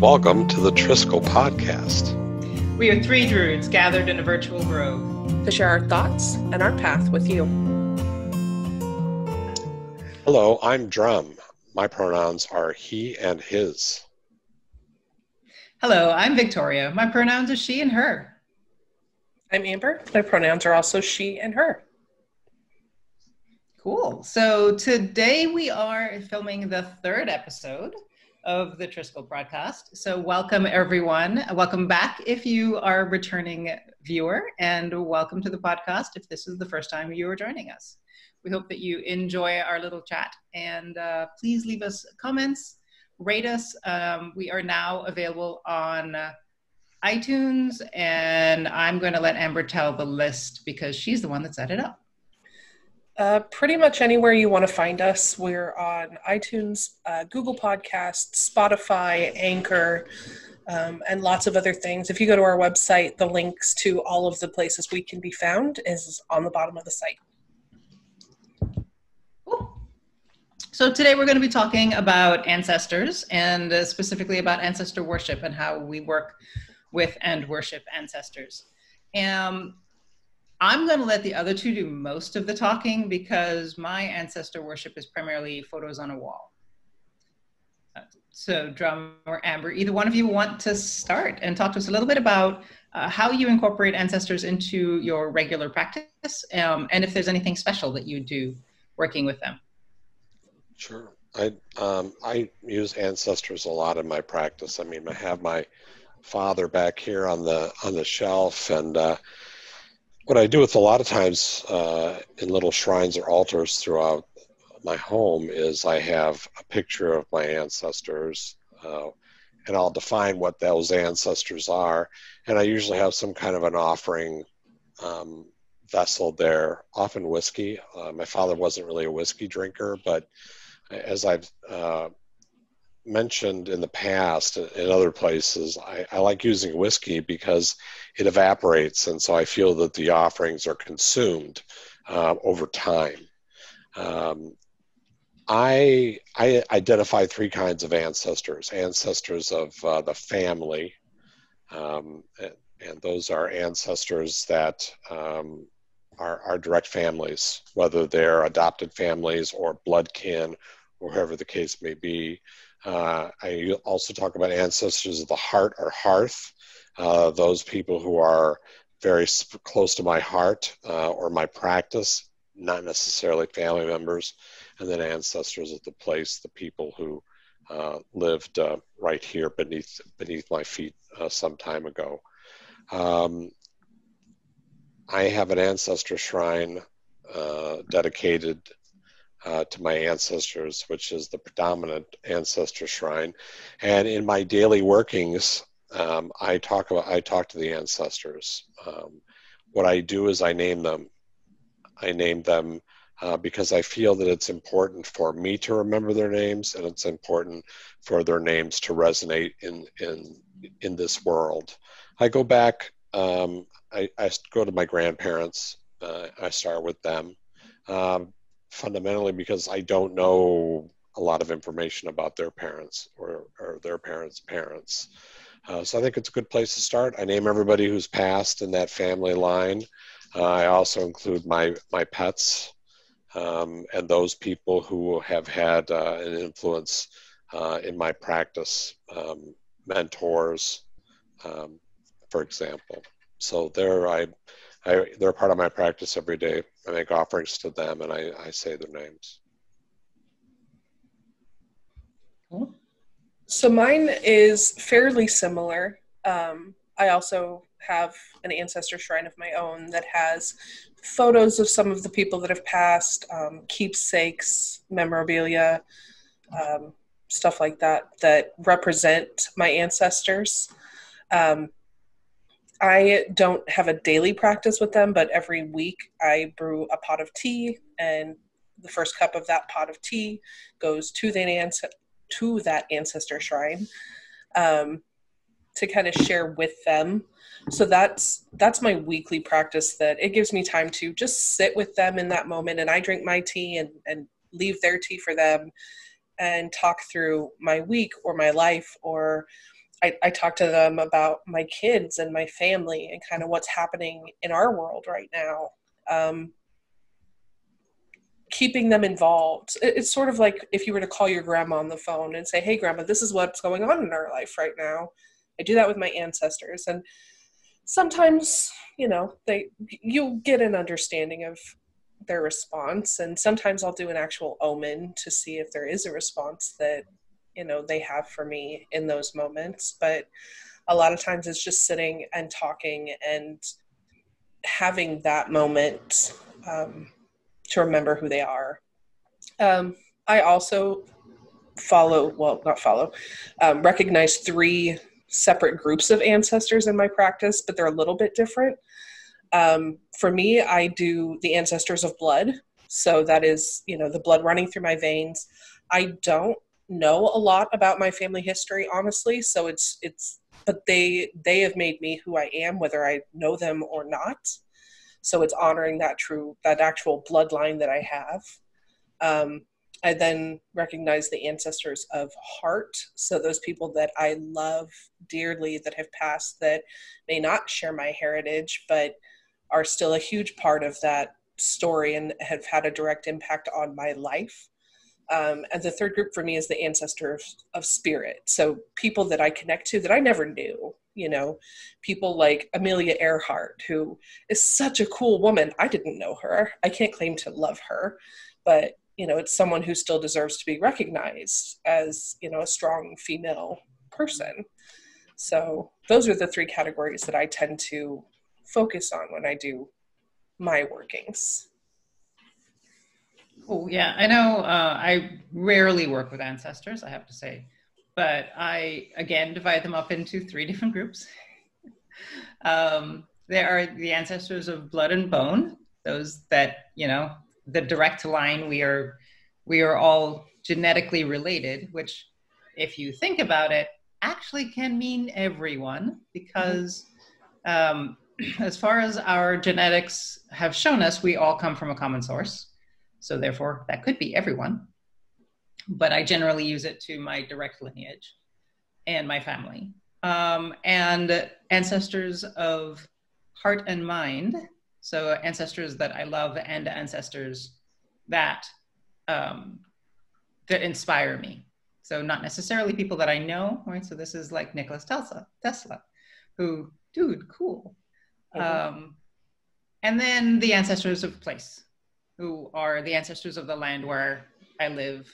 Welcome to the Triskel Podcast. We are three druids gathered in a virtual grove to share our thoughts and our path with you. Hello, I'm Drum. My pronouns are he and his. Hello, I'm Victoria. My pronouns are she and her. I'm Amber. My pronouns are also she and her. Cool. So today we are filming the third episode of the Triskel broadcast. So welcome everyone. Welcome back if you are a returning viewer, and welcome to the podcast if this is the first time you are joining us. We hope that you enjoy our little chat, and please leave us comments, rate us. We are now available on iTunes, and I'm going to let Amber tell the list because she's the one that set it up. Pretty much anywhere you want to find us. We're on iTunes, Google Podcasts, Spotify, Anchor, and lots of other things. If you go to our website, the links to all of the places we can be found is on the bottom of the site. Cool. So today we're going to be talking about ancestors, and specifically about ancestor worship and how we work with and worship ancestors. I'm going to let the other two do most of the talking because my ancestor worship is primarily photos on a wall. So Drum or Amber, either one of you want to start and talk to us a little bit about how you incorporate ancestors into your regular practice, and if there's anything special that you do working with them. Sure. I use ancestors a lot in my practice. I mean, I have my father back here on the shelf, and what I do with a lot of times in little shrines or altars throughout my home is I have a picture of my ancestors, and I'll define what those ancestors are. And I usually have some kind of an offering vessel there, often whiskey. My father wasn't really a whiskey drinker, but as I've mentioned in the past in other places, I like using whiskey because it evaporates, and so I feel that the offerings are consumed over time. I identify three kinds of ancestors. Ancestors of the family, and those are ancestors that are direct families, whether they're adopted families or blood kin, or whoever the case may be. I also talk about ancestors of the heart or hearth, those people who are very close to my heart or my practice, not necessarily family members, and then ancestors of the place, the people who lived right here beneath my feet some time ago. I have an ancestor shrine dedicated to my ancestors, which is the predominant ancestor shrine. And in my daily workings, I talk to the ancestors. What I do is I name them. I name them because I feel that it's important for me to remember their names, and it's important for their names to resonate in this world. I go back. I go to my grandparents. I start with them. Fundamentally because I don't know a lot of information about their parents or their parents' parents. So I think it's a good place to start. I name everybody who's passed in that family line. I also include my pets and those people who have had an influence in my practice, mentors, for example. So they're part of my practice every day. I make offerings to them, and I say their names. So mine is fairly similar. I also have an ancestor shrine of my own that has photos of some of the people that have passed, keepsakes, memorabilia, stuff like that represent my ancestors. I don't have a daily practice with them, but every week I brew a pot of tea, and the first cup of that pot of tea goes to that ancestor shrine to kind of share with them. So that's my weekly practice, that it gives me time to just sit with them in that moment, and I drink my tea and leave their tea for them and talk through my week or my life or I talk to them about my kids and my family and kind of what's happening in our world right now. Keeping them involved. It's sort of like if you were to call your grandma on the phone and say, hey, grandma, this is what's going on in our life right now. I do that with my ancestors. And sometimes, you'll get an understanding of their response. And sometimes I'll do an actual omen to see if there is a response that, they have for me in those moments. But a lot of times it's just sitting and talking and having that moment to remember who they are. I also recognize 3 separate groups of ancestors in my practice, but they're a little bit different. For me, I do the ancestors of blood. So that is, the blood running through my veins. I don't know a lot about my family history, honestly. So but they have made me who I am, whether I know them or not. So it's honoring that actual bloodline that I have. I then recognize the ancestors of heart. So those people that I love dearly that have passed that may not share my heritage, but are still a huge part of that story and have had a direct impact on my life. And the third group for me is the ancestors of spirit. So people that I connect to that I never knew, people like Amelia Earhart, who is such a cool woman. I didn't know her. I can't claim to love her, but it's someone who still deserves to be recognized as, a strong female person. So those are the 3 categories that I tend to focus on when I do my workings. Oh, yeah. I know I rarely work with ancestors, I have to say, but I, again, divide them up into 3 different groups. There are the ancestors of blood and bone, those that, the direct line, we are all genetically related, which if you think about it, actually can mean everyone, because as far as our genetics have shown us, we all come from a common source. So therefore, that could be everyone. But I generally use it to my direct lineage and my family. And ancestors of heart and mind. So ancestors that I love and ancestors that that inspire me. So not necessarily people that I know, right? So this is like Nikola Tesla, who, dude, cool. And then the ancestors of place, who are the ancestors of the land where I live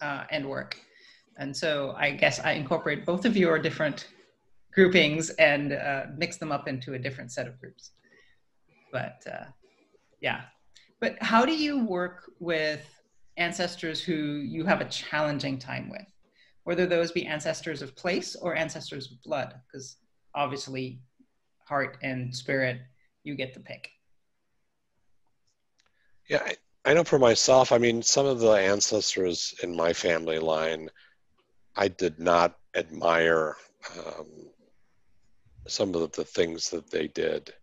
and work. And so I guess I incorporate both of your different groupings and mix them up into a different set of groups. But yeah. But how do you work with ancestors who you have a challenging time with? Whether those be ancestors of place or ancestors of blood, because obviously heart and spirit, you get the pick. Yeah, I know for myself, some of the ancestors in my family line, I did not admire some of the things that they did.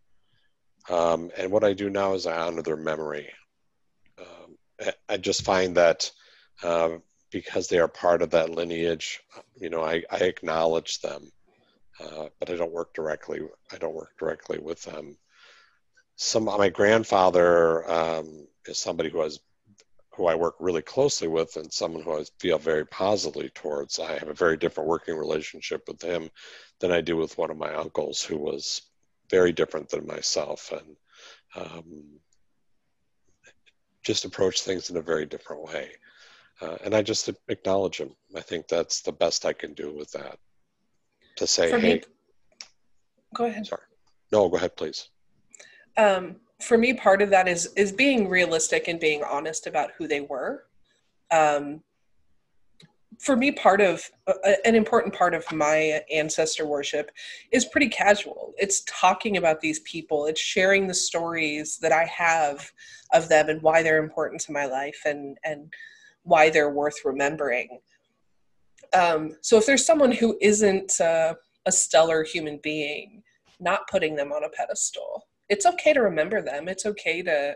And what I do now is I honor their memory. I just find that because they are part of that lineage, I acknowledge them, but I don't work directly with them. My grandfather is somebody who I work really closely with, and someone who I feel very positively towards. I have a very different working relationship with him than I do with one of my uncles, who was very different than myself, and just approach things in a very different way. And I just acknowledge him. I think that's the best I can do with that. To say, hey. Go ahead. Sorry. No, go ahead, please. For me, part of that is being realistic and being honest about who they were. For me, an important part of my ancestor worship is pretty casual. It's talking about these people. It's sharing the stories that I have of them and why they're important to my life and why they're worth remembering. So if there's someone who isn't a stellar human being, not putting them on a pedestal. It's okay to remember them. It's okay to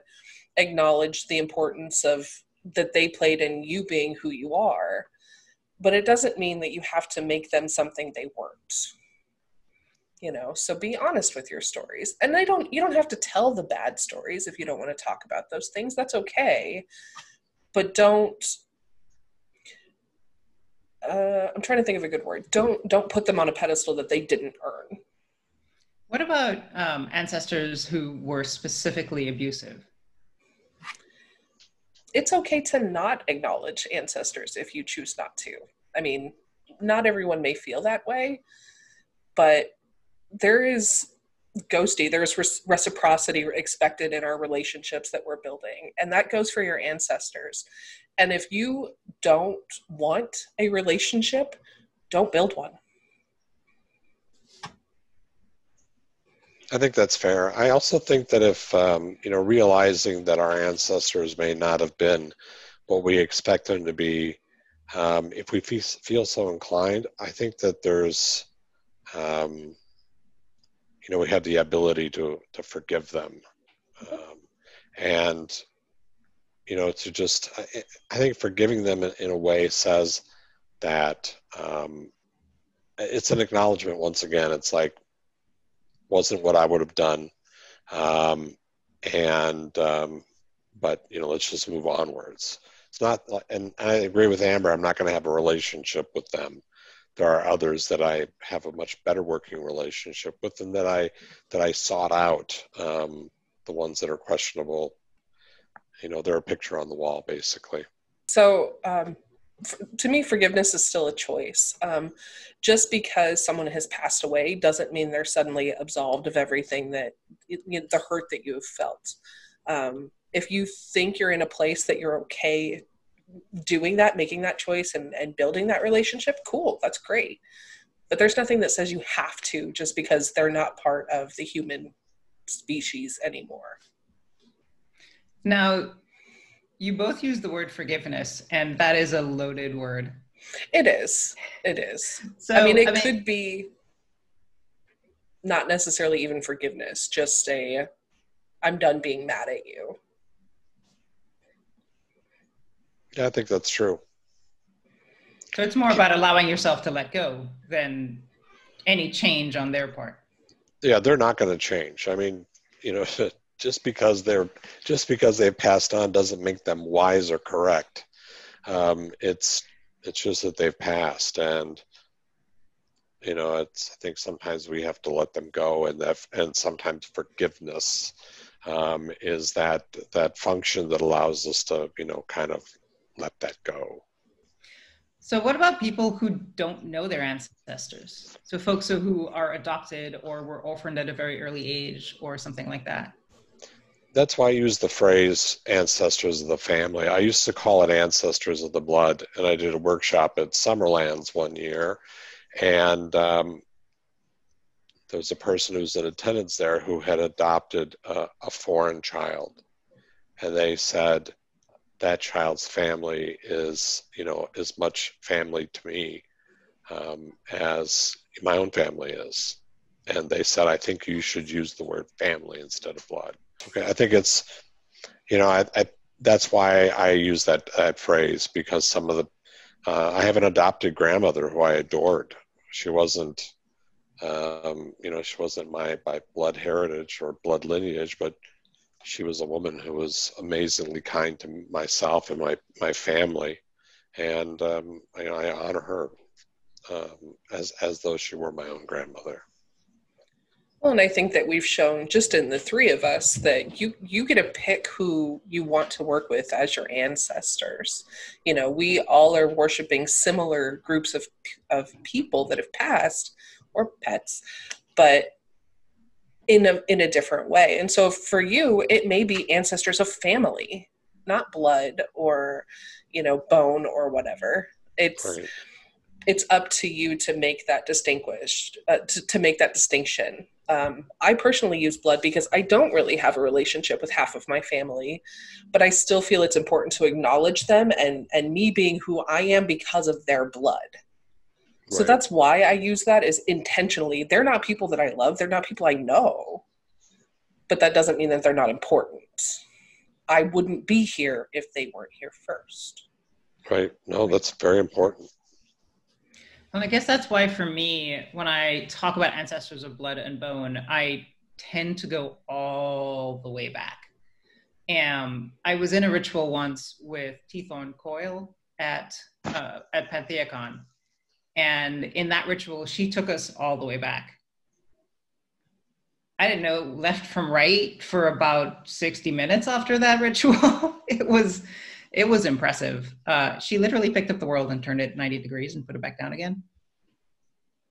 acknowledge the importance of that they played in you being who you are. but it doesn't mean that you have to make them something they weren't. So be honest with your stories. And you don't have to tell the bad stories if you don't want to talk about those things. That's okay. But don't, I'm trying to think of a good word. Don't put them on a pedestal that they didn't earn. What about ancestors who were specifically abusive? It's okay to not acknowledge ancestors if you choose not to. I mean, not everyone may feel that way, but there's reciprocity expected in our relationships that we're building, and that goes for your ancestors. And if you don't want a relationship, don't build one. I think that's fair. I also think that if, realizing that our ancestors may not have been what we expect them to be, if we feel so inclined, I think that there's, we have the ability to forgive them. And, to just, I think forgiving them in a way says that it's an acknowledgement once again. It's like, wasn't what I would have done. But, let's just move onwards. It's not, and I agree with Amber, I'm not going to have a relationship with them. There are others that I have a much better working relationship with and that I sought out, the ones that are questionable. They're a picture on the wall, basically. So, to me, forgiveness is still a choice. Just because someone has passed away doesn't mean they're suddenly absolved of everything the hurt that you have felt. If you think you're in a place that you're okay doing that, making that choice and building that relationship, cool, that's great. But there's nothing that says you have to just because they're not part of the human species anymore. Now, you both use the word forgiveness, and that is a loaded word. It is. So, it could be not necessarily even forgiveness, just I'm done being mad at you. Yeah, I think that's true. So it's more about allowing yourself to let go than any change on their part. Yeah, they're not going to change. I mean, just because they've passed on doesn't make them wise or correct. It's just that they've passed, and I think sometimes we have to let them go, and sometimes forgiveness is that function that allows us to kind of let that go. So what about people who don't know their ancestors? So folks who are adopted or were orphaned at a very early age or something like that. That's why I use the phrase ancestors of the family. I used to call it ancestors of the blood, and I did a workshop at Summerlands one year, and there was a person who was in attendance there who had adopted a foreign child, and they said that child's family is as much family to me as my own family is. And they said, I think you should use the word family instead of blood. Okay, I think it's, that's why I use that phrase, because some of the, I have an adopted grandmother who I adored. She wasn't, she wasn't by blood heritage or blood lineage, but she was a woman who was amazingly kind to myself and my family. And, I honor her as though she were my own grandmother. Well, and I think that we've shown just in the three of us that you get to pick who you want to work with as your ancestors. We all are worshiping similar groups of people that have passed, or pets, but in a different way. And so for you, it may be ancestors of family, not blood or, bone or whatever. It's up to you to make that to make that distinction. I personally use blood because I don't really have a relationship with half of my family, but I still feel it's important to acknowledge them and me being who I am because of their blood. Right. So that's why I use that, is intentionally. They're not people that I love. They're not people I know, but that doesn't mean that they're not important. I wouldn't be here if they weren't here first. Right. No, that's very important. And I guess that's why for me, when I talk about ancestors of blood and bone, I tend to go all the way back. I was in a ritual once with Tithorn Coyle at Pantheacon. And in that ritual, she took us all the way back. I didn't know left from right for about 60 minutes after that ritual. It was impressive. She literally picked up the world and turned it 90 degrees and put it back down again.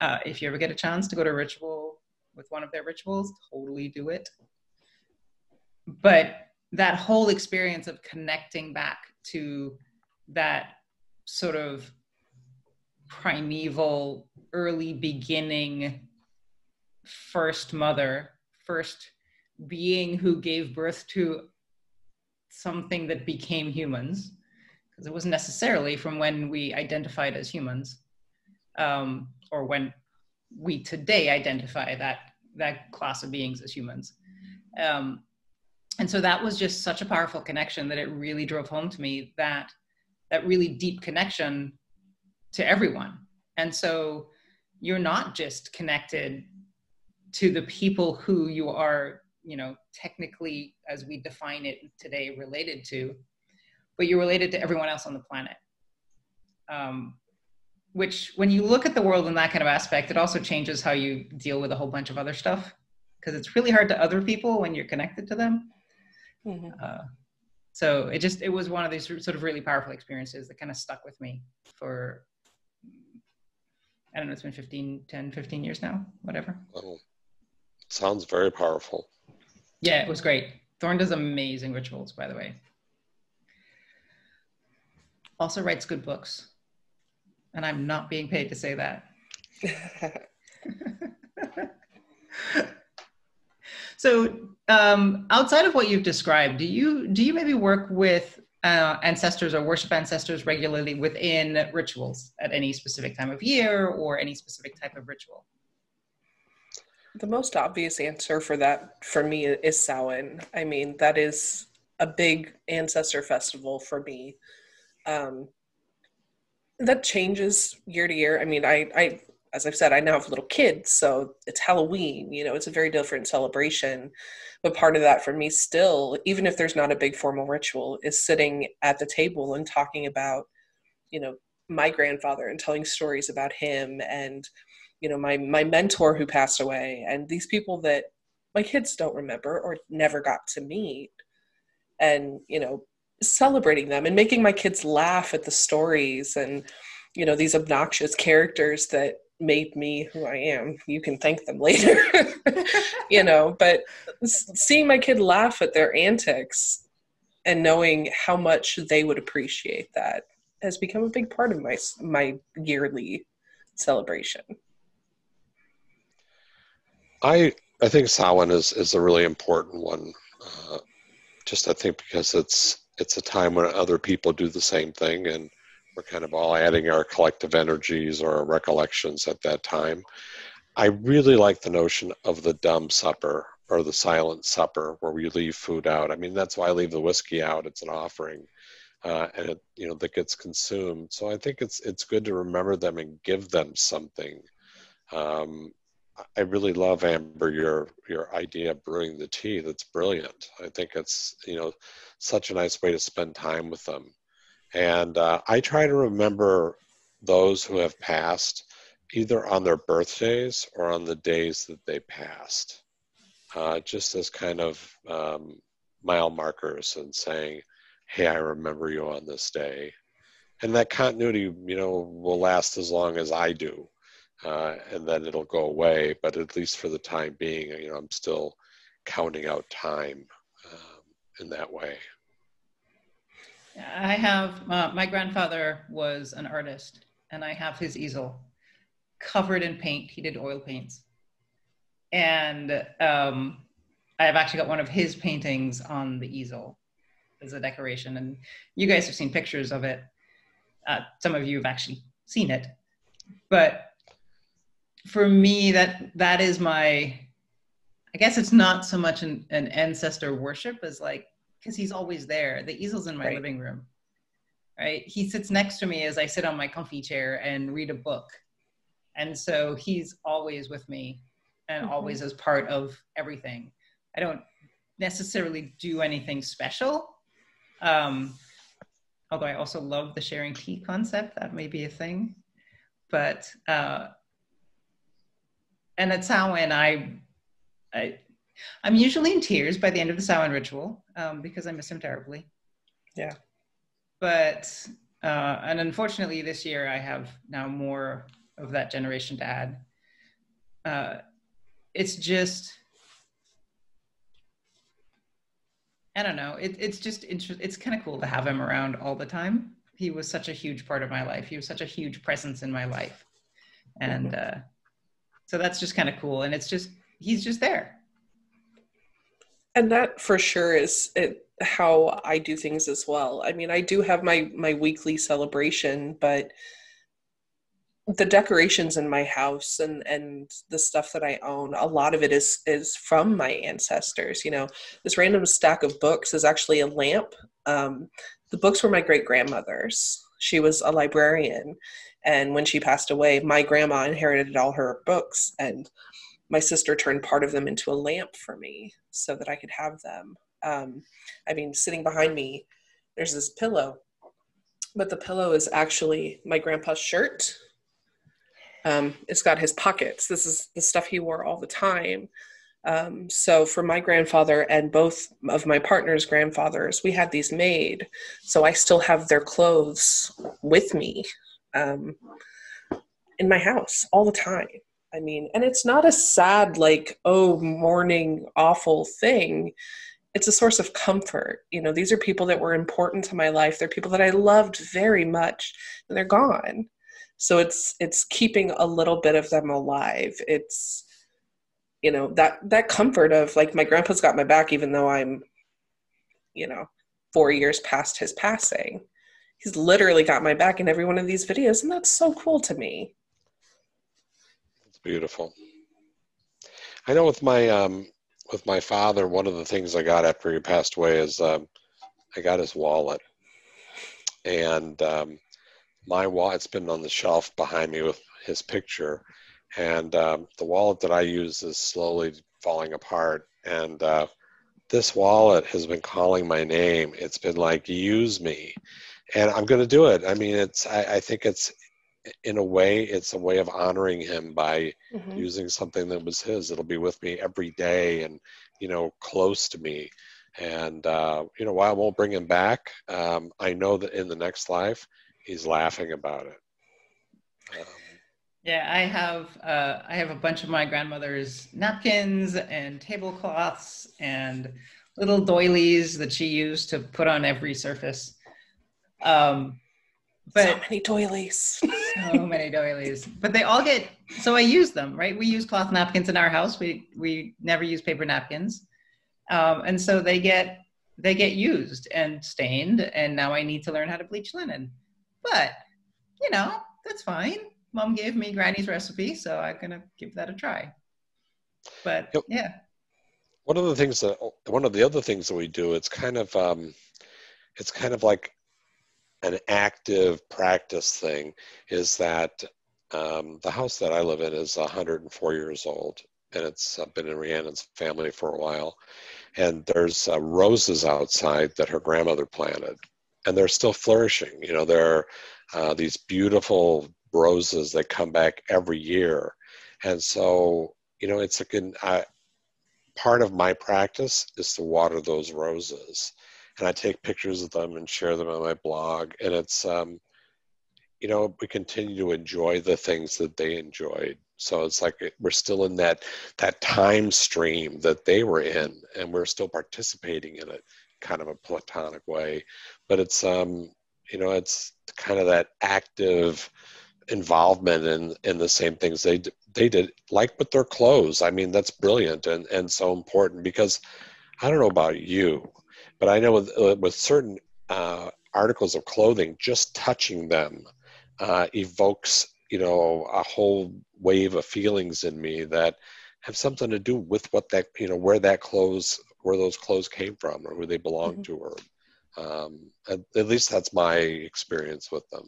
If you ever get a chance to go to a ritual with one of their rituals, totally do it. But that whole experience of connecting back to that sort of primeval, early beginning, first mother, first being who gave birth to something that became humans, because it wasn't necessarily from when we identified as humans, or when we today identify that class of beings as humans. And so that was just such a powerful connection that it really drove home to me that really deep connection to everyone. And so you're not just connected to the people who you are, technically, as we define it today, related to, but you're related to everyone else on the planet. Which, when you look at the world in that kind of aspect, it also changes how you deal with a whole bunch of other stuff, because it's really hard to other people when you're connected to them. Mm-hmm. So it was one of these sort of really powerful experiences that kind of stuck with me for, I don't know, it's been 10, 15 years now, whatever. Well, sounds very powerful. Yeah, it was great. Thorn does amazing rituals, by the way. Also writes good books. And I'm not being paid to say that. So outside of what you've described, do you maybe work with ancestors or worship ancestors regularly within rituals at any specific time of year or any specific type of ritual? The most obvious answer for that for me is Samhain. I mean, that is a big ancestor festival for me. That changes year to year. I mean, I as I've said, I now have little kids, so it's Halloween, it's a very different celebration. But part of that for me still, even if there's not a big formal ritual, is sitting at the table and talking about, my grandfather and telling stories about him and, my mentor who passed away and these people that my kids don't remember or never got to meet, and, celebrating them and making my kids laugh at the stories and, these obnoxious characters that made me who I am. You can thank them later, but seeing my kid laugh at their antics and knowing how much they would appreciate that has become a big part of my yearly celebration. I think Samhain is a really important one. I think because it's a time when other people do the same thing, and we're kind of all adding our collective energies or our recollections at that time. I really like the notion of the dumb supper or the silent supper where we leave food out. I mean, that's why I leave the whiskey out. It's an offering, and it, that gets consumed. So I think it's good to remember them and give them something. I really love, Amber, your idea of brewing the tea. That's brilliant. I think it's, such a nice way to spend time with them. And I try to remember those who have passed either on their birthdays or on the days that they passed, just as kind of mile markers and saying, hey, I remember you on this day. And that continuity, will last as long as I do. And then it'll go away, but at least for the time being, I'm still counting out time in that way. I have, my grandfather was an artist, and I have his easel covered in paint. He did oil paints. And I have actually got one of his paintings on the easel as a decoration. And you guys have seen pictures of it. Some of you have actually seen it. But for me, that is I guess it's not so much an ancestor worship as because he's always there. The easel's in my living room, right? He sits next to me as I sit on my comfy chair and read a book. And so he's always with me and always as part of everything. I don't necessarily do anything special. Although I also love the sharing tea concept, that may be a thing. But, and at Samhain, I'm usually in tears by the end of the Samhain ritual because I miss him terribly. Yeah. But, and unfortunately this year I have now more of that generation to add. It's just, I don't know, it's just interesting. It's kind of cool to have him around all the time. He was such a huge part of my life. He was such a huge presence in my life. And so that's just kind of cool. And it's just, he's just there. And that for sure is how I do things as well. I mean, I do have my weekly celebration, but the decorations in my house and the stuff that I own, a lot of it is from my ancestors. You know, this random stack of books is actually a lamp. The books were my great-grandmother's. She was a librarian. And when she passed away, my grandma inherited all her books, and my sister turned part of them into a lamp for me so that I could have them. I mean, sitting behind me, there's this pillow, but the pillow is actually my grandpa's shirt. It's got his pockets. This is the stuff he wore all the time. So for my grandfather and both of my partner's grandfathers, we had these made. So I still have their clothes with me in my house all the time. I mean, and it's not a sad, like, oh, mourning, awful thing. It's a source of comfort. You know, these are people that were important to my life. They're people that I loved very much, and they're gone. So it's keeping a little bit of them alive. It's, you know, that comfort of, like, my grandpa's got my back, even though I'm, you know, 4 years past his passing. He's literally got my back in every one of these videos, and that's so cool to me. It's beautiful. I know with my father, one of the things I got after he passed away is I got his wallet. And my wallet, it's been on the shelf behind me with his picture. And the wallet that I use is slowly falling apart. And this wallet has been calling my name. It's been like, use me. And I'm going to do it. I mean, I think it's, in a way, it's a way of honoring him by using something that was his. It'll be with me every day and, you know, close to me. And, you know, while I won't bring him back, I know that in the next life, he's laughing about it. Yeah, I have a bunch of my grandmother's napkins and tablecloths and little doilies that she used to put on every surface. But so many doilies. So many doilies. But they all get, so I use them, right? We use cloth napkins in our house. We never use paper napkins. And so they get used and stained, and now I need to learn how to bleach linen. But, you know, that's fine. Mom gave me Granny's recipe, so I'm going to give that a try. But, yeah. One of the other things that we do, it's kind of like an active practice thing, is that the house that I live in is 104 years old, and it's been in Rhiannon's family for a while. And there's roses outside that her grandmother planted, and they're still flourishing. You know, there are these beautiful roses that come back every year. And so, you know, it's part of my practice is to water those roses. And I take pictures of them and share them on my blog. And it's, you know, we continue to enjoy the things that they enjoyed. So it's like we're still in that time stream that they were in, and we're still participating in it, kind of a platonic way. But it's, you know, it's kind of that active involvement in the same things they did, like with their clothes. I mean, that's brilliant and so important, because I don't know about you, but I know with certain articles of clothing, just touching them evokes, you know, a whole wave of feelings in me that have something to do with what that, you know, where those clothes came from, or who they belonged to, or at least that's my experience with them.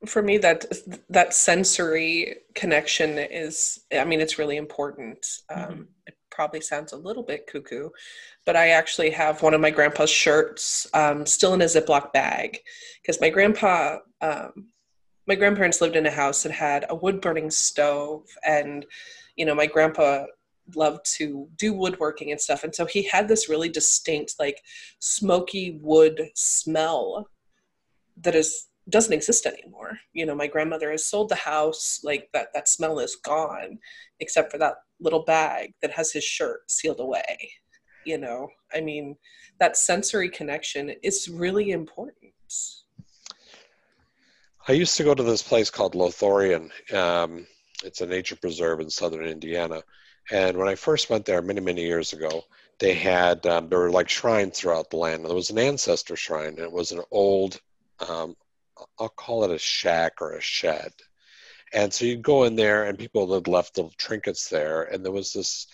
For me, that sensory connection is, I mean, it's really important. It probably sounds a little bit cuckoo, but I actually have one of my grandpa's shirts still in a Ziploc bag, because my grandparents lived in a house that had a wood burning stove, and my grandpa loved to do woodworking and stuff, and so he had this really distinct, like, smoky wood smell that doesn't exist anymore. My grandmother has sold the house, like that smell is gone, except for that little bag that has his shirt sealed away. I mean, that sensory connection is really important. I used to go to this place called Lothorian. It's a nature preserve in southern Indiana. And when I first went there many, many years ago, they had, there were like shrines throughout the land. There was an ancestor shrine, and it was an old, I'll call it a shack or a shed. And so you'd go in there, and people had left little trinkets there, and there was this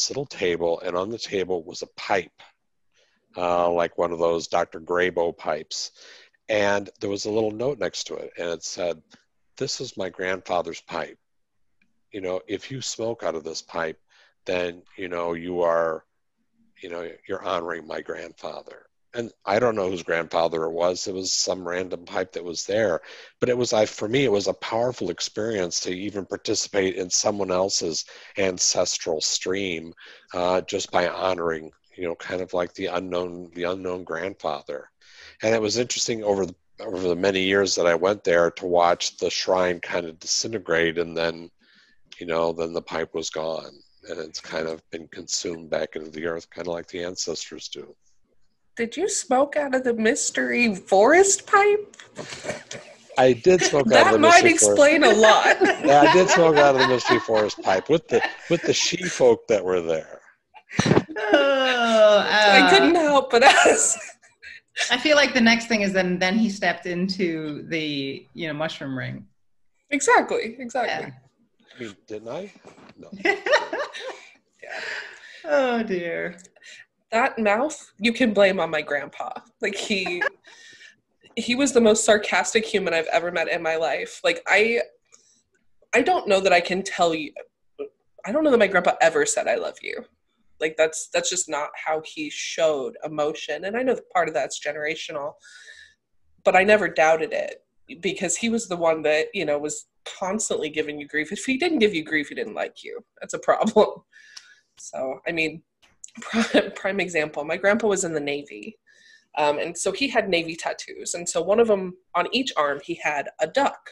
little table, and on the table was a pipe, like one of those Dr. Grabo pipes. And there was a little note next to it, and it said, "This is my grandfather's pipe. If you smoke out of this pipe, then, you're honoring my grandfather." And I don't know whose grandfather it was. It was some random pipe that was there. But for me, it was a powerful experience to even participate in someone else's ancestral stream, just by honoring, kind of like the unknown grandfather. And it was interesting over the many years that I went there to watch the shrine kind of disintegrate, and then the pipe was gone, and it's kind of been consumed back into the earth, kind of like the ancestors do. Did you smoke out of the mystery forest pipe? I did smoke out of the mystery forest. That might explain a lot. Yeah, I did smoke out of the mystery forest pipe with the she folk that were there. I couldn't help but ask. I feel like the next thing is then he stepped into the mushroom ring. Exactly. Yeah. I mean, didn't I? No. Yeah. Oh dear. That mouth, you can blame on my grandpa. Like, he was the most sarcastic human I've ever met in my life. Like, I don't know that I can tell you. I don't know that my grandpa ever said "I love you." Like, that's just not how he showed emotion. And I know that part of that's generational, but I never doubted it, because he was the one that, was constantly giving you grief. If he didn't give you grief, he didn't like you. That's a problem. So, I mean, prime example, my grandpa was in the Navy. And so he had Navy tattoos. And so one of them, on each arm, he had a duck.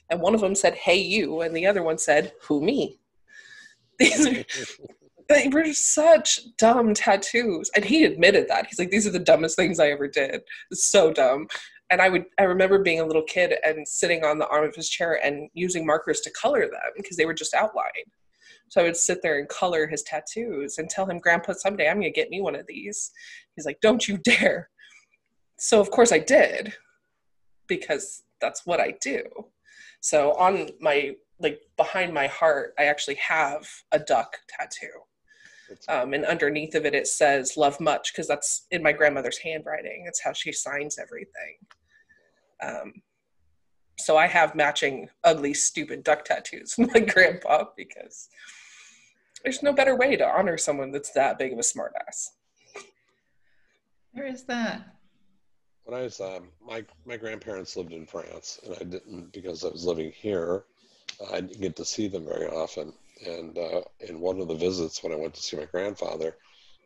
And one of them said, "Hey, you." And the other one said, "Who, me?" They were such dumb tattoos. And he admitted that. He's like, "These are the dumbest things I ever did. It's so dumb." And I remember being a little kid and sitting on the arm of his chair and using markers to color them, because they were just outlined. So I would sit there and color his tattoos and tell him, "Grandpa, someday I'm going to get me one of these." He's like, "Don't you dare." So of course I did, because that's what I do. So on my, behind my heart, I actually have a duck tattoo. And underneath of it, it says "Love much," because that's in my grandmother's handwriting. It's how she signs everything. So I have matching ugly, stupid duck tattoos with my grandpa, because there's no better way to honor someone that's that big of a smartass. Where is that? When I was, my grandparents lived in France, and I didn't, because I was living here, I didn't get to see them very often. And in one of the visits, when I went to see my grandfather,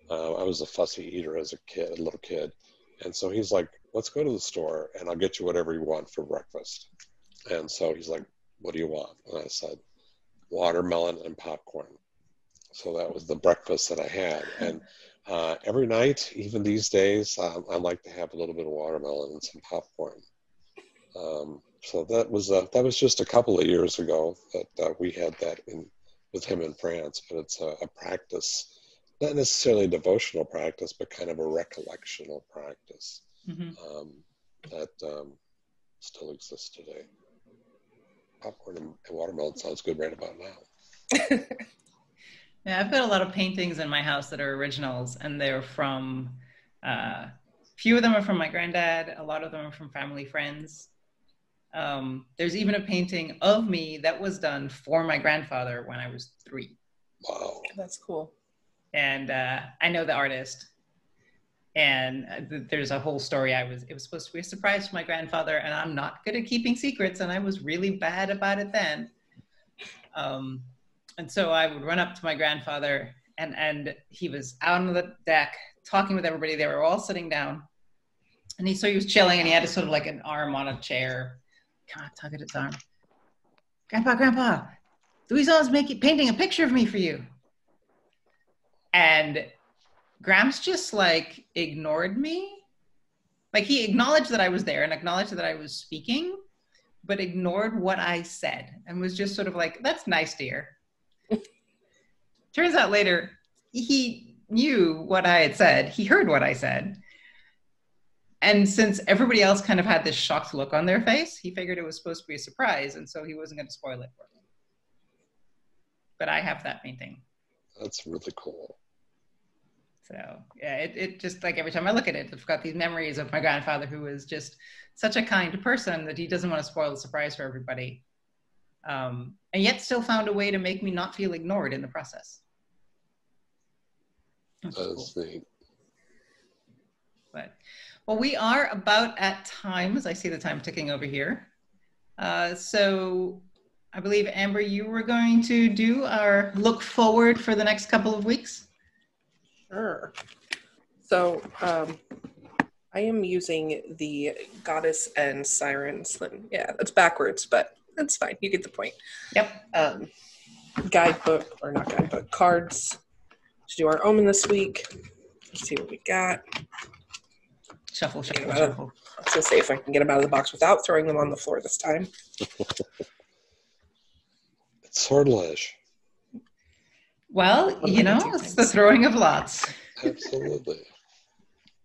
I was a fussy eater as a little kid. And so he's like, "Let's go to the store, and I'll get you whatever you want for breakfast." And so he's like, "What do you want?" And I said, "Watermelon and popcorn." So that was the breakfast that I had. And every night, even these days, I like to have a little bit of watermelon and some popcorn. So that was just a couple of years ago that we had that with him in France. But it's a practice, not necessarily a devotional practice, but kind of a recollectional practice that still exists today. Popcorn and watermelon sounds good right about now. Yeah, I've got a lot of paintings in my house that are originals, and they're from, few of them are from my granddad, a lot of them are from family friends. There's even a painting of me that was done for my grandfather when I was 3. Wow. That's cool. And I know the artist. And there's a whole story. It was supposed to be a surprise for my grandfather, and I'm not good at keeping secrets, and I was really bad about it then. And so I would run up to my grandfather, and he was out on the deck talking with everybody. They were all sitting down, and he was chilling, and he had a sort of like an arm on a chair, kind of tug at his arm. Grandpa, Louisa's painting a picture of me for you. And Gramps just like ignored me. Like he acknowledged that I was there and acknowledged that I was speaking, but ignored what I said and was just sort of like, that's nice, dear. Turns out later, he knew what I had said. He heard what I said. And since everybody else kind of had this shocked look on their face, he figured it was supposed to be a surprise. And so he wasn't going to spoil it for me. But I have that painting. That's really cool. So yeah, it just like every time I look at it, I've got these memories of my grandfather, who was just such a kind person that he doesn't want to spoil the surprise for everybody. And yet still found a way to make me not feel ignored in the process. That's neat. But, well, we are about at time, as I see the time ticking over here. So I believe, Amber, you were going to do our look forward for the next couple of weeks. Sure. So I am using the Goddess and Sirens. Yeah, that's backwards, but that's fine. You get the point. Yep. Guidebook, or not guidebook, cards to do our omen this week. Let's see what we got. Shuffle. I was going to say if I can get them out of the box without throwing them on the floor this time. It's sortilege. Well, you know, it's the throwing of lots. Absolutely.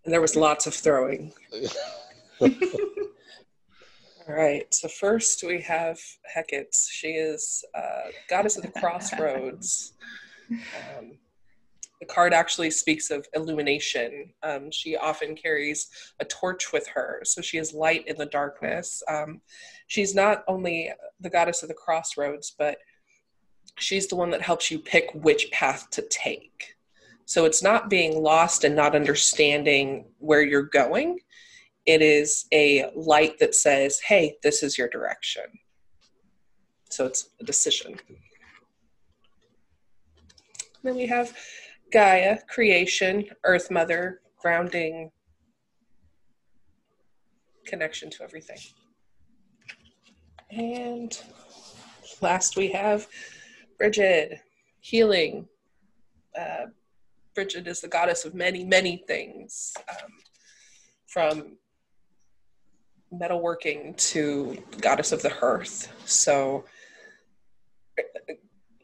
And there was lots of throwing. All right. So first we have Hecate. She is Goddess of the Crossroads. The card actually speaks of illumination. She often carries a torch with her, so she is light in the darkness. She's not only the Goddess of the Crossroads, but she's the one that helps you pick which path to take. So it's not being lost and not understanding where you're going. It is a light that says, hey, this is your direction. So it's a decision. Then we have Gaia, creation, Earth Mother, grounding, connection to everything. And last we have Bridget, healing. Bridget is the goddess of many, many things, from metalworking to goddess of the hearth. So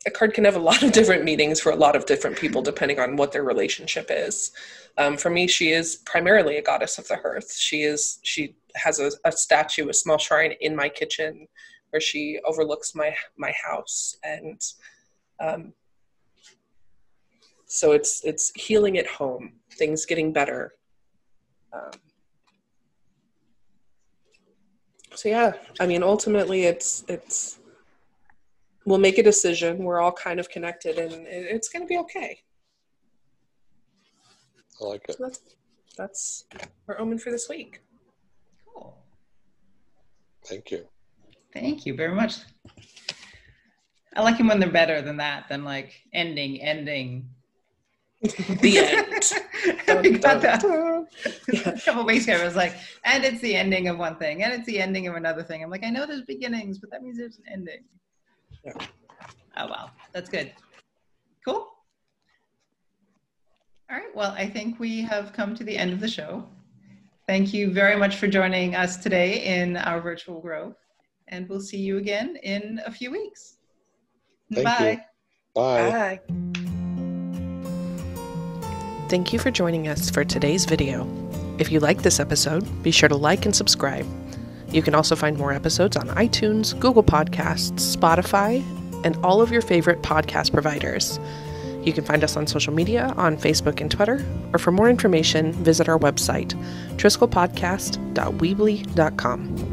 a card can have a lot of different meanings for a lot of different people depending on what their relationship is. For me, she is primarily a goddess of the hearth. She has a statue, a small shrine in my kitchen where she overlooks my house, and so it's healing at home, things getting better. So yeah, I mean, ultimately it's we'll make a decision. We're all kind of connected, and it's going to be okay. I like it. So that's our omen for this week. Cool. Thank you. Thank you very much. I like them when they're better than that, than like ending. The end. We got that a couple weeks ago. I was like, and it's the ending of one thing, and it's the ending of another thing. I'm like, I know there's beginnings, but that means there's an ending. Yeah. Oh, wow. That's good. Cool. All right. Well, I think we have come to the end of the show. Thank you very much for joining us today in our virtual grove, and we'll see you again in a few weeks. Thank Bye. you. Bye. Bye. Thank you for joining us for today's video. If you like this episode, be sure to like and subscribe. You can also find more episodes on iTunes, Google Podcasts, Spotify, and all of your favorite podcast providers. You can find us on social media on Facebook and Twitter, or for more information, visit our website, triskelpodcast.weebly.com.